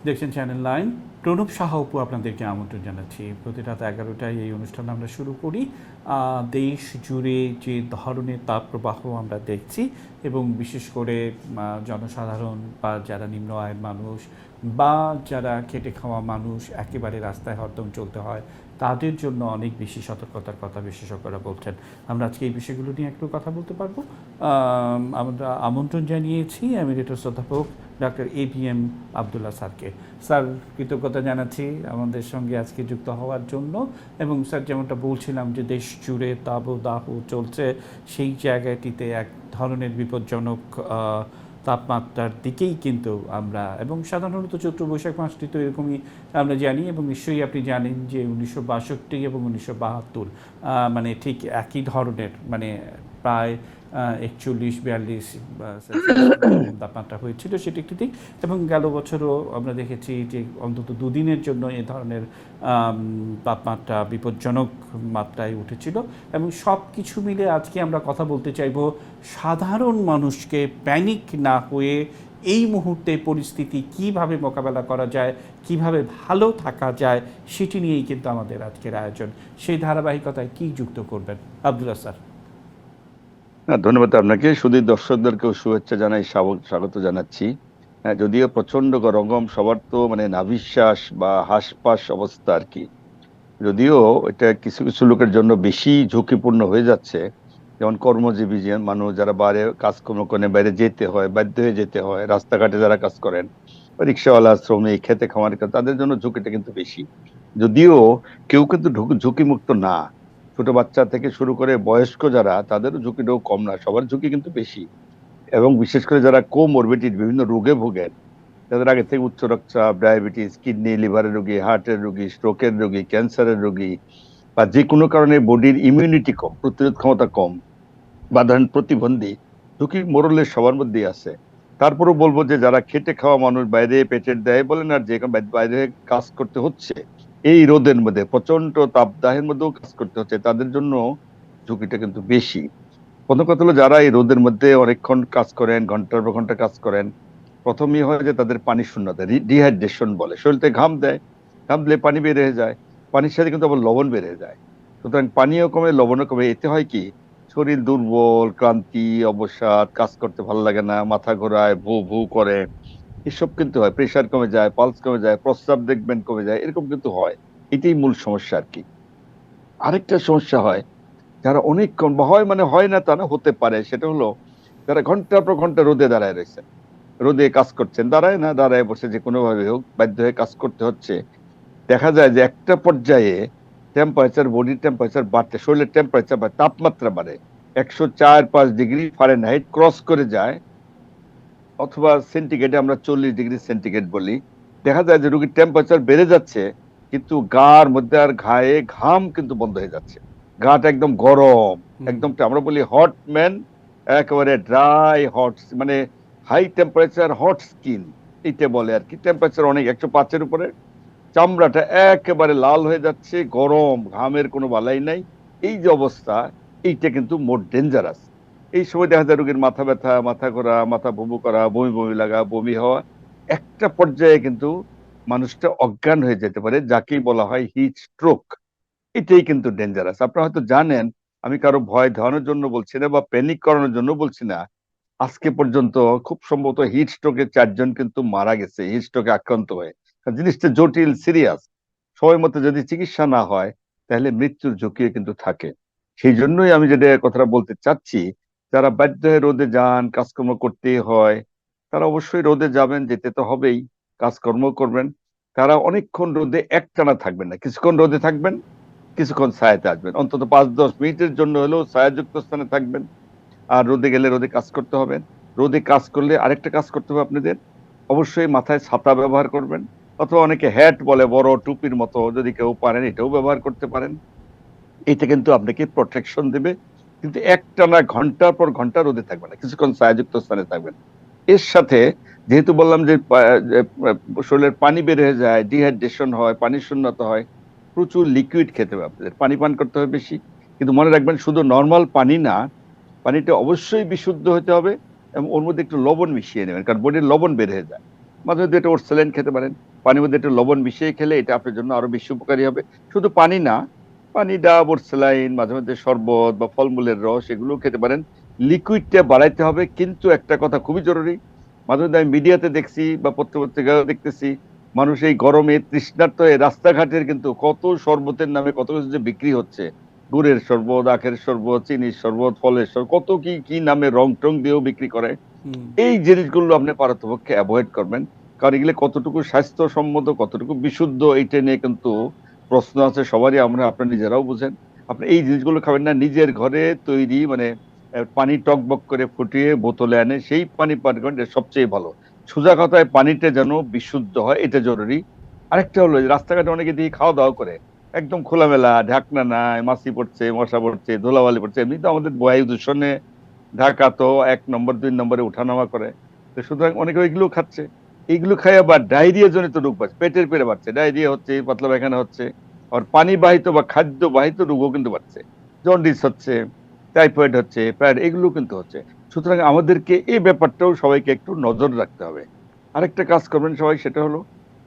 দেখছেন চ্যানেল 9। প্রণব সাহা অপু আপনাদেরকে আমন্ত্রণ জানাচ্ছি। প্রতি রাত 11টায় এই অনুষ্ঠান আমরা শুরু করি। দেশ জুড়ে যে ধরনের তাপপ্রবাহ আমরা দেখছি এবং বিশেষ করে জনসাধারণ বা যারা নিম্ন আয়ের মানুষ বা যারা খেটে খাওয়া মানুষ একেবারে রাস্তায় হরদম চলতে হয়, তাদের জন্য অনেক বেশি সতর্কতার কথা বিশেষজ্ঞরা বলছেন। আমরা আজকে এই বিষয়গুলো নিয়ে একটু কথা বলতে পারবো। আমরা আমন্ত্রণ জানিয়েছি এমিরেটস অধ্যাপক ডক্টর ABM আবদুল্লাহ স্যারকে। স্যার, কৃতজ্ঞতা জানাচ্ছি আমাদের সঙ্গে আজকে যুক্ত হওয়ার জন্য। এবং স্যার, যেমনটা বলছিলাম যে দেশ জুড়ে দাবদাহ চলছে, সেই জায়গাটিতে এক ধরনের বিপজ্জনক তাপমাত্রার দিকেই কিন্তু আমরা, এবং সাধারণত চৈত্র বৈশাখ মাসটি তো এরকমই আমরা জানি, এবং নিশ্চয়ই আপনি জানেন যে 1962 এবং 1972 মানে ঠিক একই ধরনের, মানে প্রায় 41-42 তাপমাত্রা হয়েছিল, সেটি একটি দিক। এবং গেল বছরও আমরা দেখেছি যে অন্তত দুদিনের জন্য এ ধরনের তাপমাত্রা বিপজ্জনক মাত্রায় উঠেছিল। এবং সব কিছু মিলে আজকে আমরা কথা বলতে চাইব সাধারণ মানুষকে প্যানিক না হয়ে এই মুহূর্তে পরিস্থিতি কিভাবে মোকাবেলা করা যায়, কিভাবে ভালো থাকা যায়, সেটি নিয়েই কিন্তু আমাদের আজকের আয়োজন। সেই ধারাবাহিকতায় কি যুক্ত করবেন আবদুল্লাহ স্যার? ধন্যবাদ আপনাকে। শুধু দর্শকদেরকেও শুভেচ্ছা জানাই, স্বাগত জানাচ্ছি। যদিও প্রচন্ড গরম, সবার তো মানে নাভিশ্বাস বা হাঁসফাঁস অবস্থা আর কি। যদিও এটা কিছু কিছু লোকের জন্য বেশি ঝুঁকিপূর্ণ হয়ে যাচ্ছে, যেমন কর্মজীবী যে মানুষ, যারা বাইরে কাজকর্ম করে বাইরে যেতে হয়, বাধ্য হয়ে যেতে হয়, রাস্তাঘাটে যারা কাজ করেন, রিক্সাওয়ালা, শ্রমিক, খেতে খামার, তাদের জন্য ঝুঁকিটা কিন্তু বেশি। যদিও কেউ কিন্তু ঝুঁকিমুক্ত না, ছোট বাচ্চা থেকে শুরু করে বয়স্ক যারা, তাদেরও ঝুঁকিটাও কম না, সবার ঝুঁকি কিন্তু বেশি। এবং বিশেষ করে যারা কোমরবিডিটি, বিভিন্ন রোগে ভোগেন, যাদের আগে থেকে উচ্চ রক্তচাপ, ডায়াবেটিস, কিডনি লিভারের রোগী, হার্টের রোগী, স্ট্রোকের রোগী, ক্যান্সারের রোগী, বা যে কোনো কারণে বডির ইমিউনিটি কম, প্রতিরোধ ক্ষমতা কম, বা ধরেন প্রতিবন্ধী, ঝুঁকি মোরলের সবার মধ্যেই আছে। তারপরেও বলবো যে যারা খেটে খাওয়া মানুষ, বাইরে পেটের দায়ে বলেন আর যে বাইরে কাজ করতে হচ্ছে, এই রোদের মধ্যে প্রচন্ড তাপদাহের মধ্যেও কাজ করতে হচ্ছে, তাদের জন্য ঝুঁকিটা কিন্তু বেশি। প্রথম কথা হলো, যারা এই রোদের মধ্যে অনেকক্ষণ কাজ করেন, ঘন্টার পর ঘন্টা কাজ করেন, প্রথমেই হয় যে তাদের পানি শূন্যতা, ডিহাইড্রেশন বলে। শরীরতে ঘাম দেয়, ঘাম দিলে পানি বের হয়ে যায়, পানির সাথে কিন্তু আবার লবণ বের হয়ে যায়। সুতরাং পানিও কমে, লবণও কমে। এতে হয় কি, শরীর দুর্বল, ক্লান্তি, অবসাদ, কাজ করতে ভালো লাগে না, মাথা ঘোরায়, ভু ভু করে, এসব কিন্তু হয়। প্রেশার কমে যায়, পালস কমে যায়, প্রস্রাব দেখবেন কমে যায়, এরকম কিন্তু হয়। এটাই মূল সমস্যা আর কি। আরেকটা সমস্যা হয়, যারা অনেকক্ষণ, বা হয় মানে হয় না তা না, হতে পারে, সেটা হলো যারা ঘন্টার পর ঘন্টা রোদে দাঁড়ায় রয়েছে, রোদে কাজ করছেন, দাঁড়ায় না দাঁড়ায় বসে, যে কোনো ভাবে হোক বাধ্য হয়ে কাজ করতে হচ্ছে। দেখা যায় যে একটা পর্যায়ে টেম্পারেচার, বডির টেম্পারেচার বাড়তে, শরীরের টেম্পারেচার বা তাপমাত্রা বাড়ে, 104-5 ডিগ্রি ফারেনহাইট ক্রস করে যায়, অথবা সেন্টিগ্রেডে আমরা 40 ডিগ্রি সেন্টিগ্রেড বলি। দেখা যায় যে রোগীর টেম্পারেচার বেড়ে যাচ্ছে, কিন্তু গার মধ্যে আর ঘায়ে ঘাম কিন্তু বন্ধ হয়ে যাচ্ছে, গাটা একদম গরম, একদম আমরা বলি হট ম্যান, একেবারে ড্রাই হট, মানে হাই টেম্পারেচার হট স্কিন, এইটা বলে আর কি। টেম্পারেচার অনেক 105-এর উপরে, চামড়াটা একেবারে লাল হয়ে যাচ্ছে, গরম, ঘামের কোনো বালাই নাই। এই যে অবস্থা, এইটা কিন্তু মোর ডেঞ্জারাস। এই সময় দেখা যায় রোগীর মাথা ব্যথা, মাথা ঘোরা, মাথা ভুবু করা, বমি বমি লাগা, বমি হওয়া, একটা পর্যায়ে কিন্তু মানুষটা অজ্ঞান হয়ে যেতে পারে, যাকেই বলা হয় হিট স্ট্রোক। এটাই কিন্তু ডেঞ্জারাস। আপনারা হয়তো জানেন, আমি কারো ভয় দেওয়ানোর জন্য বলছি না বা প্যানিক করানোর জন্য বলছি না, আজকে পর্যন্ত খুব সম্ভবত হিট স্ট্রোকে 4 জন কিন্তু মারা গেছে, হিট স্ট্রোকে আক্রান্ত হয়ে। জিনিসটা জটিল, সিরিয়াস। সময় মতো যদি চিকিৎসা না হয়, তাহলে মৃত্যুর ঝুঁকিও কিন্তু থাকে। সেই জন্যই আমি যেটা কথাটা বলতে চাচ্ছি, যারা বাধ্য হয়ে রোদে যান, কাজকর্ম করতেই হয়, তারা অবশ্যই রোদে যাবেন, যেতে তো হবেই, কাজকর্ম করবেন। তারা অনেকক্ষণ রোদে একটানা থাকবেন না, কিছুক্ষণ রোদে থাকবেন, কিছুক্ষণ ছায়াতে আসবেন, অন্তত 5-10 মিনিটের জন্য হলেও ছায়াযুক্ত স্থানে থাকবেন। আর রোদে গেলে রোদে কাজ করতে হবে। রোদে কাজ করলে আরেকটা কাজ করতে হবে আপনাদের, অবশ্যই মাথায় ছাতা ব্যবহার করবেন, অথবা অনেকে হ্যাট বলে, বড় টুপির মতো, যদি কেউ পারেন এটাও ব্যবহার করতে পারেন। এটা কিন্তু আপনাকে প্রোটেকশন দেবে। কিন্তু একটানা ঘন্টার পর ঘন্টা রোদে থাকবেন না, কিছুক্ষণ ছায়াযুক্ত স্থানে থাকবেন। এর সাথে, যেহেতু বললাম যে শরীরের পানি বের হয়ে যায়, ডিহাইড্রেশন হয়, পানির শূন্যতা হয়, প্রচুর লিকুইড খেতে হবে আপনাদের, পানি পান করতে হবে বেশি। কিন্তু মনে রাখবেন, শুধু নর্মাল পানি না, পানিটা অবশ্যই বিশুদ্ধ হতে হবে, এবং ওর মধ্যে একটু লবণ মিশিয়ে নেবেন, কারণ বডির লবণ বের হয়ে যায়। মাঝে মধ্যে এটা ওর স্যালাইন খেতে পারেন। পানির মধ্যে একটু লবণ মিশিয়ে খেলে এটা আপনার জন্য আরো বেশি উপকারী হবে। শুধু পানি না, পানি, ডাব, স্যালাইন, মাঝে মধ্যে শরবত বা ফলমূলের রস এগুলো খেতে পারেন। লিকুইডটা বাড়াইতে হবে, কিন্তু একটা কথা খুবই জরুরি, মাঝে মধ্যে আমি মিডিয়াতে দেখছি বা পত্রিকা দেখতেছি, মানুষ এই গরমে তৃষ্ণার্ত হয়ে রাস্তাঘাটের কিন্তু কত শরবতের নামে কত কিছু যে বিক্রি হচ্ছে, গুড়ের শরবত, আখের শরবত, চিনির শরবত, ফলের শরবত, কত কি কি নামে রং টং দিয়েও বিক্রি করে। হুম। এই জিনিসগুলো আপনি পারতপক্ষে অ্যাভয়েড করবেন, কারণ এগুলো কতটুকু স্বাস্থ্যসম্মত, কতটুকু বিশুদ্ধ, এইটা নিয়ে কিন্তু প্রশ্ন আছে সবারই, আমরা আপনারা নিজেরাও বুঝেন। আপনি এই জিনিসগুলো খাবেন না, নিজের ঘরে তৈরি মানে পানি টকবক করে ফুটিয়ে বোতলে আনে সেই পানি পান করেন, এটা সবচেয়ে ভালো। সোজা কথায় পানিটা যেন বিশুদ্ধ হয়, এটা জরুরি। আরেকটা হলো যে রাস্তাঘাটে অনেকে দিয়ে খাওয়া দাওয়া করে, একদম খোলামেলা, ঢাকনা নাই, মাছি পড়ছে, মশা পড়ছে, ধুলাবালি পড়ছে, এমনি তো আমাদের বায়ু দূষণে ঢাকা তো 1 নম্বর 2 নম্বরে উঠানামা করে। তো সুতরাং অনেকে ওইগুলো খাচ্ছে, এইগুলো খাই আবার ডায়রিয়া জনিত রোগ বাড়ছে, পেটের পেটে বাড়ছে, ডায়রিয়া হচ্ছে, পাতলা পায়খানা হচ্ছে, আর পানি বাহিত বা খাদ্য বাহিত রোগও কিন্তু বাড়ছে, জন্ডিস হচ্ছে, টাইফয়েড হচ্ছে, এগুলো কিন্তু হচ্ছে। সুতরাং আমাদেরকে এই ব্যাপারটাও সবাইকে একটু নজর রাখতে হবে। আরেকটা কাজ করবেন সবাই, সেটা হলো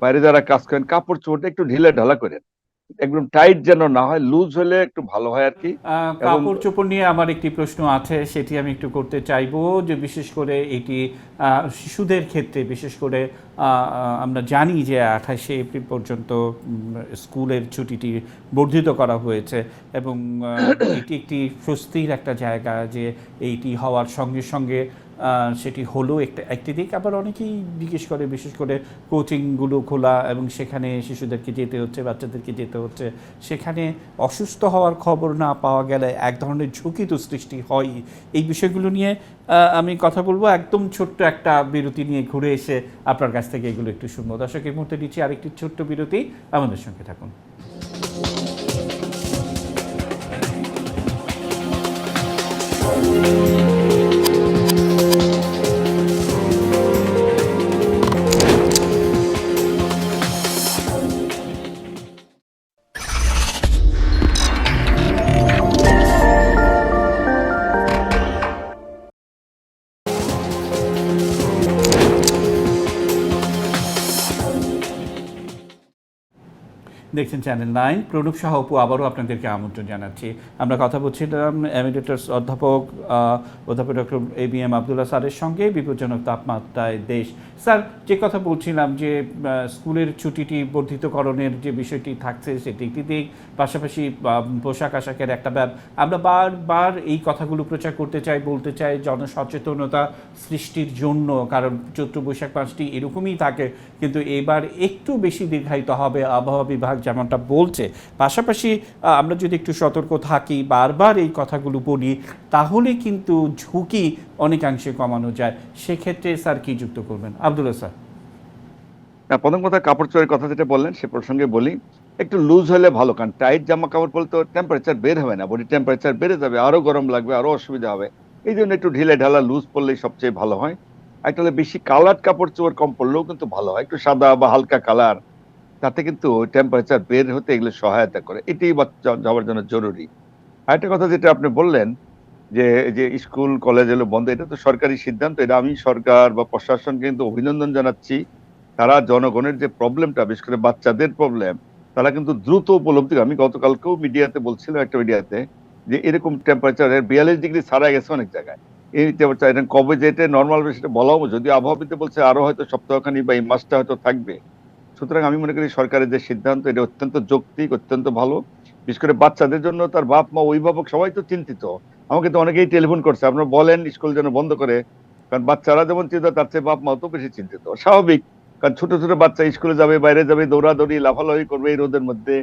বাইরে যারা কাজ করেন কাপড় চোপড়টা একটু ঢিলে ঢালা করেন, একদম টাইট যেন না হয়, লুজ হলে একটু ভালো হয় আর কি। এবং কাপড় চোপড় নিয়ে আমার একটি প্রশ্ন আছে, সেটি আমি একটু করতে চাইবো, যে বিশেষ করে এটি শিশুদের ক্ষেত্রে বিশেষ করে আমরা জানি যে 28শে এপ্রিল পর্যন্ত স্কুলের ছুটিটি বর্ধিত করা হয়েছে, এবং এটি একটি স্বস্তির একটা জায়গা যে এইটি হওয়ার সঙ্গে সঙ্গে সেটি হলো একটি দিক। আবার অনেকেই জিজ্ঞেস করে, বিশেষ করে কোচিংগুলো খোলা এবং সেখানে শিশুদেরকে যেতে হচ্ছে, বাচ্চাদেরকে যেতে হচ্ছে, সেখানে অসুস্থ হওয়ার খবর না পাওয়া গেলে এক ধরনের ঝুঁকি তো সৃষ্টি হয়। এই বিষয়গুলো নিয়ে আমি কথা বলবো, একদম ছোট্ট একটা বিরতি নিয়ে ঘুরে এসে আপনার কাছ থেকে এগুলো একটু শুনবো। দর্শক, এই মুহূর্তে দিচ্ছি আরেকটি ছোট্ট বিরতি, আমাদের সঙ্গে থাকুন। দেখছেন চ্যানেল 9, প্রণব শাহ অপু, আবারও আপনাদেরকে আমন্ত্রণ জানাচ্ছি। আমরা কথা বলছিলাম এমিরেটাস অধ্যাপক ডক্টর ABM আবদুল্লাহ স্যারের সঙ্গে, বিপজ্জনক তাপমাত্রায় দেশ। স্যার, যে কথা বলছিলাম যে স্কুলের ছুটিটি বর্ধিতকরণের যে বিষয়টি থাকছে সেটি একটি দিক, পাশাপাশি পোশাক আশাকের একটা আমরা বারবার এই কথাগুলো প্রচার করতে চাই, বলতে চাই জনসচেতনতা সৃষ্টির জন্য, কারণ চৈত্র বৈশাখ মাসটি এরকমই থাকে, কিন্তু এবার একটু বেশি দীর্ঘায়িত হবে আবহাওয়া বিভাগ যেমনটা বলছে। পাশাপাশি আমরা যদি একটু সতর্ক থাকি, বারবার এই কথাগুলো বলি, তাহলে কিন্তু ঝুঁকি অনেকাংশে কমানো যায়। সেক্ষেত্রে স্যার কি যুক্ত করবেন? আব্দুল্লাহ স্যার। না, প্রথম কথা কাপড় চোপড়ের কথা যেটা বললেন সে প্রসঙ্গে বলি, একটু লুজ হলে ভালো, কারণ টাইট জামা কাপড় পরলে তো টেম্পারেচার বের হবে না, বডি টেম্পারেচার বেড়ে যাবে, আরো গরম লাগবে, আরো অসুবিধা হবে। এই জন্য একটু ঢিলে ঢালা লুজ পরলেই সবচেয়ে ভালো হয়। একটা হলে বেশি কালার কাপড় চোপড় কম পরলেও কিন্তু ভালো হয়, একটু সাদা বা হালকা কালার, তাতে কিন্তু টেম্পারেচার বের হতে এগুলো সহায়তা করে, এটাই যাওয়ার জন্য জরুরি। আরেকটা কথা যেটা আপনি বললেন যে যে স্কুল কলেজ এগুলো বন্ধ, এটা তো সরকারি সিদ্ধান্ত, এটা আমি সরকার বা প্রশাসনকে কিন্তু অভিনন্দন জানাচ্ছি। তারা জনগণের যে প্রবলেমটা, বিশেষ করে বাচ্চাদের প্রবলেম, তারা কিন্তু দ্রুত উপলব্ধি, আমি গতকালকেও মিডিয়াতে বলছিলাম, একটা মিডিয়াতে, যে এরকম টেম্পারেচার 42 ডিগ্রি ছাড়া গেছে অনেক জায়গায়। এই টেম্পারেচার কবে যেটা নর্মাল হবে সেটা বলাও, যদি আবহাওয়াবিদে বলছে আরো হয়তো সপ্তাহখানি বা এই মাসটা হয়তো থাকবে। সুতরাং আমি মনে করি সরকারের যে সিদ্ধান্ত এটা অত্যন্ত যৌক্তিক, অত্যন্ত ভালো। বিশেষ করে বাচ্চাদের জন্য তার বাপ মা অভিভাবক সবাই তো চিন্তিত। আমাকে তো অনেকেই টেলিফোন করছে, আপনারা বলেন স্কুল যেন বন্ধ করে, কারণ বাচ্চারা যেমন চিন্তিত তার চেয়ে বাপ মা তো বেশি চিন্তিত, স্বাভাবিক। কারণ ছোট ছোট বাচ্চা স্কুলে যাবে, বাইরে যাবে, দৌড়াদৌড়ি লাফালাফি করবে এই রোদের মধ্যে,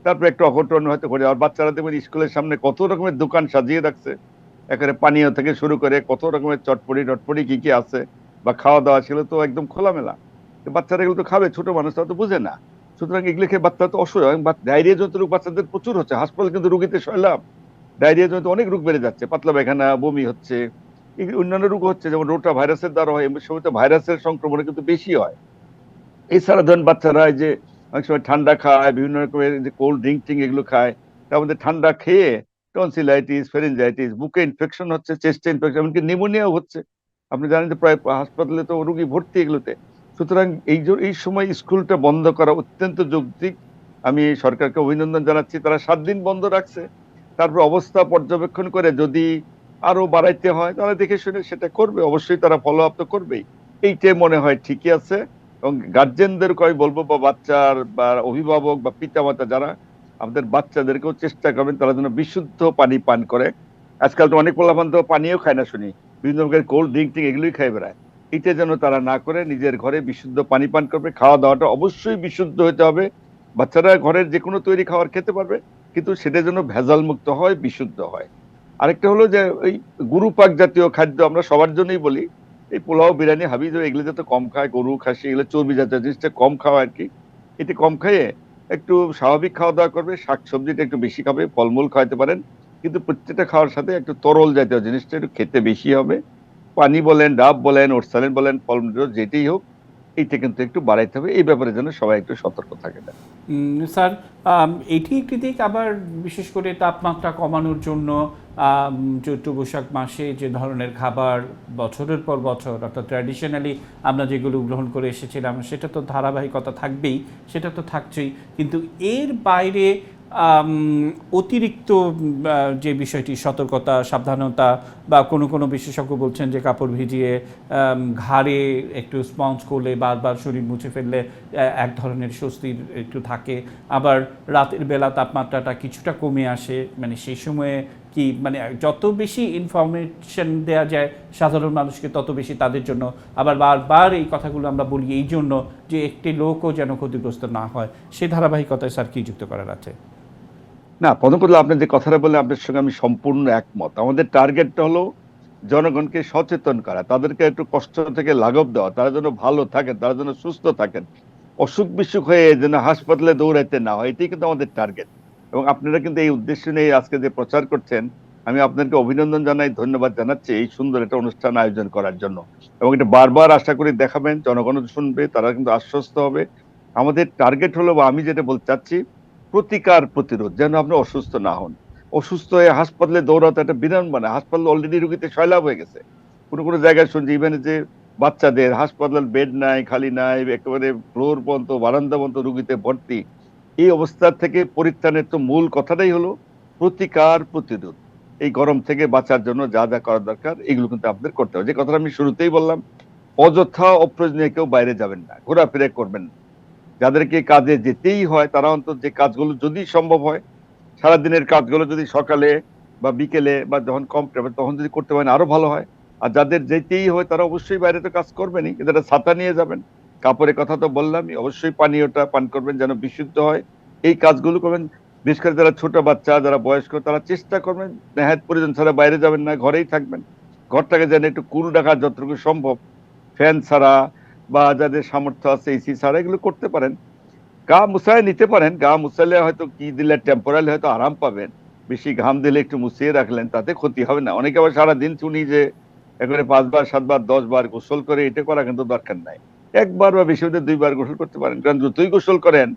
তারপর একটু অঘটন হয়তো করে। আর বাচ্চারা দেখবেন স্কুলের সামনে কত রকমের দোকান সাজিয়ে রাখছে, একেবারে পানীয় থেকে শুরু করে কত রকমের চটপটি টটপটি কি কি আছে, বা খাওয়া দাওয়া ছিল তো একদম খোলামেলা। বাচ্চারা এগুলো তো খাবে, ছোট মানুষরা তো বুঝে না। সুতরাং এগুলো খেয়ে বাচ্চা তো অসুখ, ডায়রিয়া জনিত রোগ বাচ্চাদের প্রচুর হচ্ছে, হাসপাতাল কিন্তু রোগীতে শৈলাম, ডায়রিয়া জনিত অনেক রোগ বেড়ে যাচ্ছে, পাতলা পায়খানা, বমি হচ্ছে, অন্যান্য রোগ হচ্ছে, যেমন রোটা ভাইরাসের দ্বারা হয়, এমনি সময় তো ভাইরাসের সংক্রমণ কিন্তু বেশি হয়। এছাড়া ধরেন বাচ্চারা এই যে অনেক সময় ঠান্ডা খায়, বিভিন্ন রকমের যে কোল্ড ড্রিঙ্ক টিং এগুলো খায়, তার মধ্যে ঠান্ডা খেয়ে টনসিলাইটিস, ফেরেঞ্জাইটিস, বুকে ইনফেকশন হচ্ছে, চেস্টে ইনফেকশন, এমনকি নিউমোনিয়াও হচ্ছে। আপনি জানেন যে প্রায় হাসপাতালে তো রোগী ভর্তি এগুলোতে। সুতরাং এই সময় স্কুলটা বন্ধ করা অত্যন্ত যৌক্তিক। আমি সরকারকে অভিনন্দন জানাচ্ছি, তারা 7 দিন বন্ধ রাখছে। তারপর অবস্থা পর্যবেক্ষণ করে যদি আরো বাড়াইতে হয় তাহলে দেখে শুনে সেটা করবে, অবশ্যই তারা ফলো আপ তো করবেই। এইটাই মনে হয় ঠিকই আছে। এবং গার্জেনদেরকে আমি বলবো, বা বাচ্চার বা অভিভাবক বা পিতামাতা যারা, আমাদের বাচ্চাদেরকেও চেষ্টা করবেন তারা যেন বিশুদ্ধ পানি পান করে। আজকাল তো অনেক পোলাপান তো পানিও খায় না শুনি, বিভিন্ন প্রকার কোল্ড ড্রিঙ্ক টিং এগুলোই খাই বেড়ায়। এটা যেন তারা না করে, নিজের ঘরে বিশুদ্ধ পানি পান করবে। খাওয়া দাওয়াটা অবশ্যই বিশুদ্ধ হতে হবে। বাচ্চারা ঘরের যে কোনো তৈরি খাবার খেতে পারবে, কিন্তু সেটা যেন ভেজাল মুক্ত হয়, বিশুদ্ধ হয়। আরেকটা হলো যে ওই গরু পাক জাতীয় খাদ্য আমরা সবার জন্যই বলি, এই পোলাও বিরিয়ানি হাবিজ এগুলো যাতে কম খায়, গরু খাসি এগুলো চর্বি জাতীয় জিনিসটা কম খাওয়া আর কি। এটি কম খাইয়ে একটু স্বাভাবিক খাওয়া দাওয়া করবে, শাকসবজিটা একটু বেশি খাবে, ফলমূল খাওয়াতে পারেন, কিন্তু প্রত্যেকটা খাওয়ার সাথে একটু তরল জাতীয় জিনিসটা একটু খেতে বেশি হবে। পানি বলেন, ডাব বলেন, ওটস বলেন, ফলমূল যেটাই হোক, এইটা কিন্তু একটু বাড়াইতে হবে। এই ব্যাপারে যেন সবাই একটু সতর্ক থাকে। স্যার, এটি একটি দিক। আবার বিশেষ করে তাপমাত্রা কমানোর জন্য চৈত্র বৈশাখ মাসে যে ধরনের খাবার বছরের পর বছর, অর্থাৎ ট্র্যাডিশনালি আমরা যেগুলো গ্রহণ করে এসেছিলাম, সেটা তো ধারাবাহিকতা থাকবেই, সেটা তো থাকছেই। কিন্তু এর বাইরে অতিরিক্ত যে বিষয়টি, সতর্কতা, সাবধানতা, বা কোনো কোনো বিশেষজ্ঞ বলছেন যে কাপড় ভিজিয়ে ঘাড়ে একটু স্পঞ্জ করলে, বারবার শরীর মুছে ফেললে এক ধরনের স্বস্তির একটু থাকে। আবার রাতের বেলা তাপমাত্রাটা কিছুটা কমে আসে, মানে সেই সময়ে কি, মানে যত বেশি ইনফরমেশন দেওয়া যায় সাধারণ মানুষকে তত বেশি তাদের জন্য। আবার বারবার এই কথাগুলো আমরা বলি এই জন্য যে একটি লোকও যেন ক্ষতিগ্রস্ত না হয়। সে ধারাবাহিকতায় স্যার কি যুক্ত করার আছে? না, প্রথম কথা আপনি যে কথাটা বললেন আপনার সঙ্গে আমি সম্পূর্ণ একমত। আমাদের টার্গেটটা হলো জনগণকে সচেতন করা, তাদেরকে একটু কষ্ট থেকে লাঘব দেওয়া, তারা যেন ভালো থাকেন, তারা যেন সুস্থ থাকেন, অসুখ বিসুখ হয়ে যেন হাসপাতালে দৌড়াইতে না হয়, এটাই কিন্তু আমাদের টার্গেট। এবং আপনারা কিন্তু এই উদ্দেশ্য নিয়ে আজকে যে প্রচার করছেন, আমি আপনাকে অভিনন্দন জানাই, ধন্যবাদ জানাচ্ছি এই সুন্দর একটা অনুষ্ঠান আয়োজন করার জন্য। এবং এটা বারবার আশা করি দেখাবেন, জনগণ শুনবে, তারা কিন্তু আশ্বস্ত হবে। আমাদের টার্গেট হলো, বা আমি যেটা বলতে চাচ্ছি, প্রতিকার প্রতিরোধ, যেন আপনি অসুস্থ না হন। অসুস্থ হয়ে হাসপাতালে দৌড়াতে একটা বিড়ম্বনা, হাসপাতাল অলরেডি রোগীতে সয়লাভ হয়ে গেছে। কোনো কোনো জায়গায় শুনছি ইভেন যে বাচ্চাদের হাসপাতাল বেড নাই, খালি নাই, একেবারে ফ্লোর পর্যন্ত, বারান্দা পর্যন্ত রোগীতে ভর্তি। এই অবস্থা থেকে পরিত্রাণের তো মূল কথাটাই হলো প্রতিকার প্রতিরোধ। এই গরম থেকে বাঁচার জন্য যা যা করা দরকার এগুলো কিন্তু আপনাদের করতে হবে। যে কথাটা আমি শুরুতেই বললাম, অযথা অপ্রয়োজনীয় কেউ বাইরে যাবেন না, ঘোরাফেরা করবেন না। যাদেরকে কাজে যেতেই হয় তারা অন্তত যে কাজগুলো যদি সম্ভব হয়, সারাদিনের কাজগুলো যদি সকালে বা বিকেলে বা যখন কম ট্রাভেল তখন যদি করতে পারেন আরো ভালো হয়। আর যাদের যেতেই হয় তারা অবশ্যই বাইরে তো কাজ করবেনই, কিন্তু একটা ছাতা নিয়ে যাবেন। কাপড়ের কথা তো বললামই, অবশ্যই পানীয়টা পান করবেন যেন বিশুদ্ধ হয়। এই কাজগুলো করবেন। বিশেষ করে যারা ছোট বাচ্চা, যারা বয়স্ক, তারা চেষ্টা করবেন নেহাত প্রয়োজন ছাড়া বাইরে যাবেন না, ঘরেই থাকবেন। ঘরটাকে যেন একটু কুল রাখার যতটুকু সম্ভব, ফ্যান ছাড়া বা যাদের সামর্থ্য আছে এসি ছাড়া এগুলো করতে পারেন। গা মুছায় নিতে পারেন, গা মুছালে হয়তো কি দিলে টেম্পোরারি হয়তো আরাম পাবেন। বেশি ঘাম দিলে একটু মুছিয়ে রাখলেন, তাতে ক্ষতি হবে না। অনেকে আবার সারাদিন শুনি যে একেবারে 5 বার 7 বার 10 বার গোসল করে, এটা করা কিন্তু দরকার নাই। একবার বা বেশি হতে 2 বার গোসল করতে পারেন, কারণ যতই গোসল করেন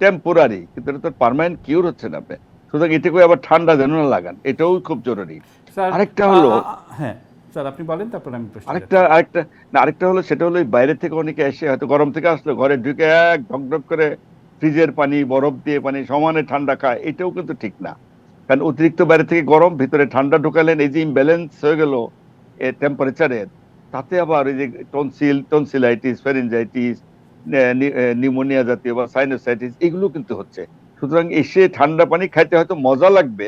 টেম্পোরারি, কিন্তু এটা তো পার্মানেন্ট কিউর হচ্ছে না আপনি। সুতরাং এটা করে আবার ঠান্ডা যেন না লাগান, এটাও খুব জরুরি। স্যার, আরেকটা হলো হ্যাঁ স্যার, আপনি বলেন, তারপর আমি প্রশ্ন আরেকটা যাচ্ছি। আরেকটা না, আরেকটা হলো সেটা হলো এই বাইরে থেকে অনেকে এসে হয়তো গরম থেকে আসলো, ঘরে ঢুকে এক ঢকঢক করে ফ্রিজের পানি, বরফ দিয়ে পানি সমানে ঠান্ডা খায়, এটাও কিন্তু ঠিক না। কারণ অতিরিক্ত বাইরে থেকে গরম, ভিতরে ঠান্ডা ঢুকালেন, এই যে ইমব্যালেন্স হয়ে গেল টেম্পারেচারের, তাতে আবার এই যে টনসিলাইটিস, ফ্যারিনজাইটিস, নিউমোনিয়া জাতীয় বা সাইনোসাইটিস এগুলো কিন্তু হচ্ছে। সুতরাং এসে ঠান্ডা পানি খাইতে হয়তো মজা লাগবে,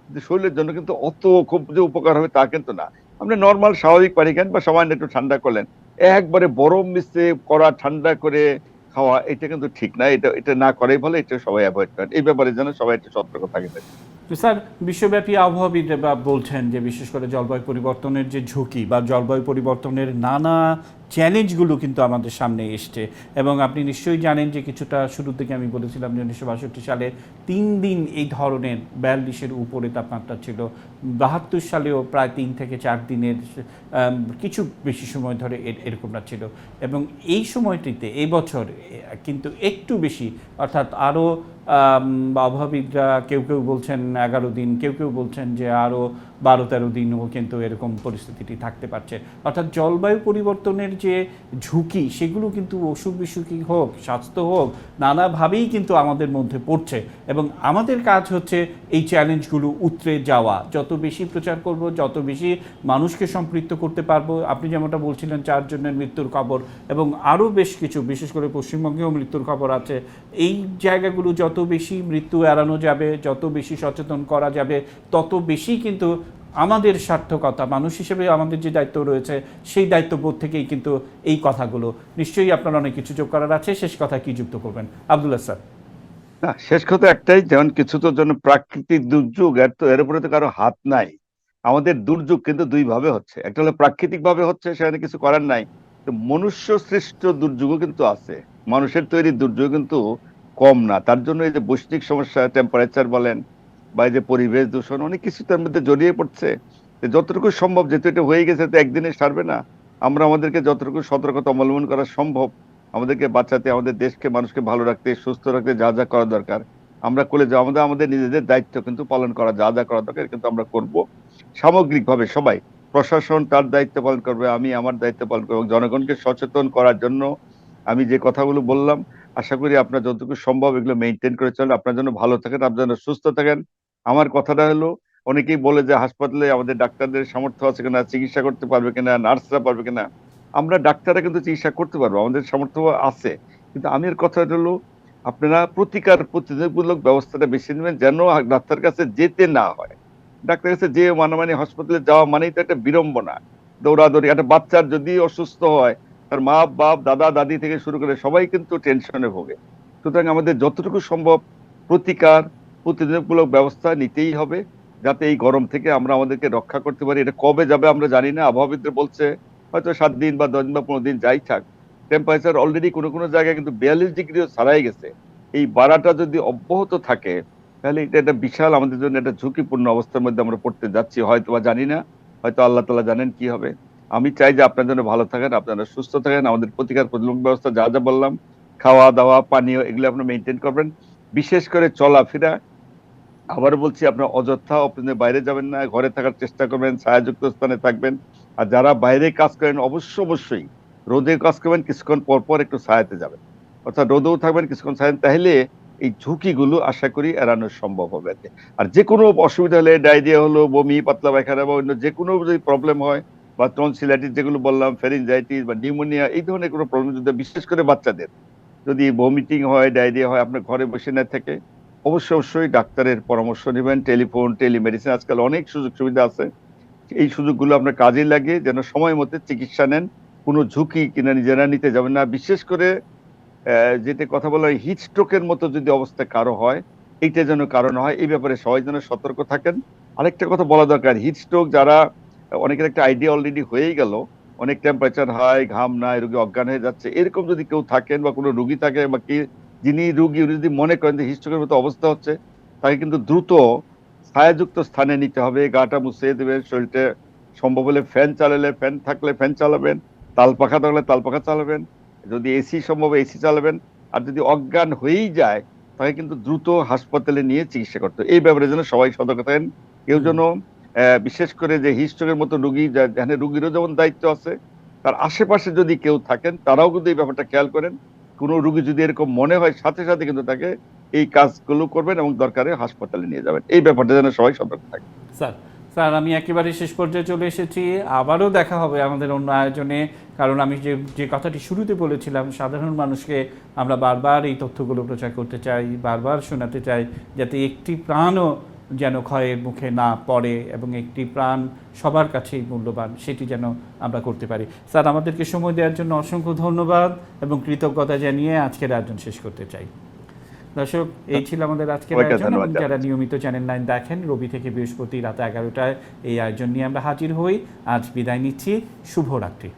কিন্তু শরীরের জন্য কিন্তু অত খুব যে উপকার হবে তা কিন্তু না। আপনি নর্মাল স্বাভাবিক পানি খান বা সামান্য একটু ঠান্ডা করলেন, একবারে বরফ মিশে করা ঠান্ডা করে খাওয়া এটা কিন্তু ঠিক না। এটা এটা না করাই ভালো, এটা সবাই অ্যাভয়েড করেন। এই ব্যাপারে যেন সবাই একটু সতর্ক থাকে। তো স্যার, বিশ্বব্যাপী আবহাওয়াবিদরা বলছেন যে বিশেষ করে জলবায়ু পরিবর্তনের যে ঝুঁকি বা জলবায়ু পরিবর্তনের নানা চ্যালেঞ্জগুলো কিন্তু আমাদের সামনে এসছে। এবং আপনি নিশ্চয়ই জানেন যে কিছুটা শুরুর দিকে আমি বলেছিলাম যে 1962 সালে 3 দিন এই ধরনের 42-এর উপরে তাপমাত্রা ছিল। 72 সালেও প্রায় 3 থেকে 4 দিনের কিছু বেশি সময় ধরে এরকমটা ছিল। এবং এই সময়টিতে এই বছর কিন্তু একটু বেশি, অর্থাৎ আরও আবহাওয়াবিদরা কেউ কেউ বলছেন 11 দিন, কেউ কেউ বলছেন যে আরও 12-13 দিনও কিন্তু এরকম পরিস্থিতিটি থাকতে পারছে। অর্থাৎ জলবায়ু পরিবর্তনের যে ঝুঁকি সেগুলো কিন্তু অসুখ বিসুখই হোক, স্বাস্থ্য হোক, নানাভাবেই কিন্তু আমাদের মধ্যে পড়ছে এবং আমাদের কাজ হচ্ছে এই চ্যালেঞ্জগুলো উতরে যাওয়া। যত বেশি প্রচার করব, যত বেশি মানুষকে সম্পৃক্ত করতে পারবো। আপনি যেমনটা বলছিলেন 4 জনের মৃত্যুর খবর এবং আরও বেশ কিছু, বিশেষ করে পশ্চিমবঙ্গেও মৃত্যুর খবর আছে। এই জায়গাগুলো যত বেশি মৃত্যু এড়ানো যাবে, যত বেশি সচেতন করা যাবে, তত বেশি কিন্তু আমাদের সার্থকতা, মানুষ হিসেবে আমাদের যে দায়িত্ব রয়েছে সেই দায়িত্ববোধ থেকেই কিন্তু এই কথাগুলো। নিশ্চয়ই আপনার অনেক কিছু যোগ করার আছে, শেষ কথা কি যুক্ত করবেন আব্দুল্লাহ স্যার? না, শেষ কথা একটাই, যেমন কিছু তো জন্য প্রাকৃতিক দুর্যোগ, এর উপরে তো কারো হাত নাই। আমাদের দুর্যোগ কিন্তু দুই ভাবে হচ্ছে, একটা হলো প্রাকৃতিক ভাবে হচ্ছে, সেখানে কিছু করার নাই। তো মনুষ্য সৃষ্ট দুর্যোগও কিন্তু আছে, মানুষের তৈরি দুর্যোগ কিন্তু কম না। তার জন্য এই যে বৈশ্বিক সমস্যা, টেম্পারেচার বলেন বা এই যে পরিবেশ দূষণ, অনেক কিছু তার মধ্যে জড়িয়ে পড়ছে। তো যতটুকু সম্ভব, যেহেতু এটা হয়ে গেছে, তো একদিনে সারবে না। আমরা আমাদেরকে যতটুকু সতর্কতা অবলম্বন করা সম্ভব, আমাদেরকে বাঁচাতে, আমাদের দেশকে, মানুষকে ভালো রাখতে, সুস্থ রাখতে যা যা করা দরকার আমরা করে যাও। আমাদের আমাদের নিজেদের দায়িত্ব কিন্তু পালন করা, যা যা করা দরকার কিন্তু আমরা করব। সামগ্রিকভাবে সবাই, প্রশাসন তার দায়িত্ব পালন করবে, আমি আমার দায়িত্ব পালন করবো, এবং জনগণকে সচেতন করার জন্য আমি যে কথাগুলো বললাম, আশা করি আপনার যতটুকু সম্ভব এগুলো মেনটেন করে চলেন। আপনার জন্য ভালো থাকেন, আপনার জন্য সুস্থ থাকেন। আমার কথাটা হলো, অনেকেই বলে যে হাসপাতালে আমাদের ডাক্তারদের সামর্থ্য আছে কিনা, চিকিৎসা করতে পারবে কিনা, নার্সরা পারবে কিনা। আমরা ডাক্তাররা কিন্তু চিকিৎসা করতে পারবো, আমাদের সামর্থ্য আছে। কিন্তু আমি এর কথা হলো, আপনারা প্রতিরোধমূলক ব্যবস্থাটা বেশি নেবেন, যেন ডাক্তার কাছে যেতে না হয়। ডাক্তার কাছে যে মানামানি, হাসপাতালে যাওয়া মানেই তো একটা বিড়ম্বনা, দৌড়াদৌড়ি। একটা বাচ্চার যদি অসুস্থ হয়, তার মা বাপ, দাদা দাদি থেকে শুরু করে সবাই কিন্তু টেনশনে ভোগে। সুতরাং আমাদের যতটুকু সম্ভব প্রতিরোধমূলক ব্যবস্থা নিতেই হবে, যাতে এই গরম থেকে আমরা আমাদেরকে রক্ষা করতে পারি। এটা কবে যাবে আমরা জানি না, আবহাওয়াবিদরা বলছে হয়তো 7 দিন বা 10 দিন বা 15 দিন যাই থাক। টেম্পারেচার অলরেডি কোনো কোনো জায়গায় কিন্তু 42 ডিগ্রিও ছাড়াই গেছে। এই বাড়াটা যদি অব্যাহত থাকে, তাহলে এটা একটা বিশাল আমাদের জন্য একটা ঝুঁকিপূর্ণ অবস্থার মধ্যে আমরা পড়তে যাচ্ছি, হয়তো বা জানি না, হয়তো আল্লাহ তাআলা জানেন কি হবে। আমি চাই যে আপনার জন্য ভালো থাকেন, আপনারা সুস্থ থাকেন। আমাদের প্রতিরোধ ব্যবস্থা যা যা বললাম, খাওয়া দাওয়া, পানীয়, এগুলো আপনারা মেনটেন করবেন। বিশেষ করে চলাফেরা, আবার বলছি, আপনার অযথা আপনি বাইরে যাবেন না, ঘরে থাকার চেষ্টা করবেন, ছায়াযুক্ত স্থানে থাকবেন। আর যারা বাইরে কাজ করেন, অবশ্যই রোদে কাজ করবেন, কিছুক্ষণ পর পর একটু ছায়াতে যাবেন, অর্থাৎ রোদেও থাকবেন, কিছুক্ষণ ছায়া, তাহলে এই ঝুঁকিগুলো আশা করি এড়ানো সম্ভব হবে এতে। আর যে কোনো অসুবিধা হলে, ডায়রিয়া হলো, বমি, পাতলা পায়খানা বা অন্য যে কোনো যদি প্রবলেম হয়, বা টনসিলাইটিস যেগুলো বললাম, ফেরিনজাইটিস বা নিউমোনিয়া, এই ধরনের কোনো প্রবলেম যদি, বিশেষ করে বাচ্চাদের যদি ভমিটিং হয়, ডায়রিয়া হয়, আপনার ঘরে বসে না থেকে অবশ্যই ডাক্তারের পরামর্শ নেবেন। টেলিফোন, টেলিমেডিসিন, আজকাল অনেক সুযোগ সুবিধা আছে। এই সুযোগগুলো আপনার কাজে লাগে, যেন সময় মতো চিকিৎসা নেন। কোনো ঝুঁকি কিনা নিজেরা নিতে যাবেন না। বিশেষ করে যেটা কথা বলা হয়, হিট স্ট্রোকের মতো যদি অবস্থা কারো হয়, এইটা যেন কারণ হয়, এই ব্যাপারে সবাই যেন সতর্ক থাকেন। আরেকটা কথা বলা দরকার, হিট স্ট্রোক যারা, অনেকের একটা আইডিয়া অলরেডি হয়েই গেল, অনেক টেম্পারেচার হাই, ঘাম নাই, রোগী অজ্ঞান হয়ে যাচ্ছে, এরকম যদি কেউ থাকেন বা কোনো রোগী থাকে, বা কি যিনি রোগী উনি যদি মনে করেন যে হিট স্ট্রোকের মতো অবস্থা হচ্ছে, তাকে কিন্তু দ্রুত ছায়াযুক্ত স্থানে নিতে হবে, গাটা মুছিয়ে দেবেন, শরীরটা সম্ভব হলে ফ্যান চালালে ফ্যান, থাকলে ফ্যান চালাবেন, তাল পাখা থাকলে তাল পাখা চালাবেন, যদি এসি সম্ভব এসি চালাবেন। আর যদি অজ্ঞান হয়েই যায়, তাকে কিন্তু দ্রুত হাসপাতালে নিয়ে চিকিৎসা করতে হবে। এই ব্যাপারে যেন সবাই সতর্ক থাকেন। কেউ যেন বিশেষ করে যে হিট স্ট্রোকের মতো রোগী, যেখানে রোগীরও যেমন দায়িত্ব আছে, তার আশেপাশে যদি কেউ থাকেন, তারাও কিন্তু এই ব্যাপারটা খেয়াল করেন। কোনো রোগী যদি এরকম মনে হয়, সাথে সাথে কিন্তু তাকে এই কাজগুলো করবেন এবং দরকারে হাসপাতালে নিয়ে যাবেন। এই ব্যাপারটা যেন সবাই সতর্ক থাকে। স্যার, স্যার আমি একেবারে শেষ পর্যায়ে চলে এসেছি। আবারও দেখা হবে আমাদের অন্য আয়োজনে। কারণ আমি যে যে কথাটি শুরুতে বলেছিলাম, সাধারণ মানুষকে আমরা বারবার এই তথ্যগুলো প্রচার করতে চাই, বারবার শোনাতে চাই, যাতে একটি প্রাণও যেন ক্ষয়ের মুখে না পড়ে এবং একটি প্রাণ সবার কাছেই মূল্যবান, সেটি যেন আমরা করতে পারি। স্যার, আমাদেরকে সময় দেওয়ার জন্য অসংখ্য ধন্যবাদ এবং কৃতজ্ঞতা জানিয়ে আজকের আয়োজন শেষ করতে চাই। দর্শক, এই ছিল আমাদের আজকের আয়োজন। এবং যারা নিয়মিত চ্যানেল 9 দেখেন, রবি থেকে বৃহস্পতি রাত 11টায় এই আয়োজন নিয়ে আমরা হাজির হই। আজ বিদায় নিচ্ছি, শুভরাত্রি।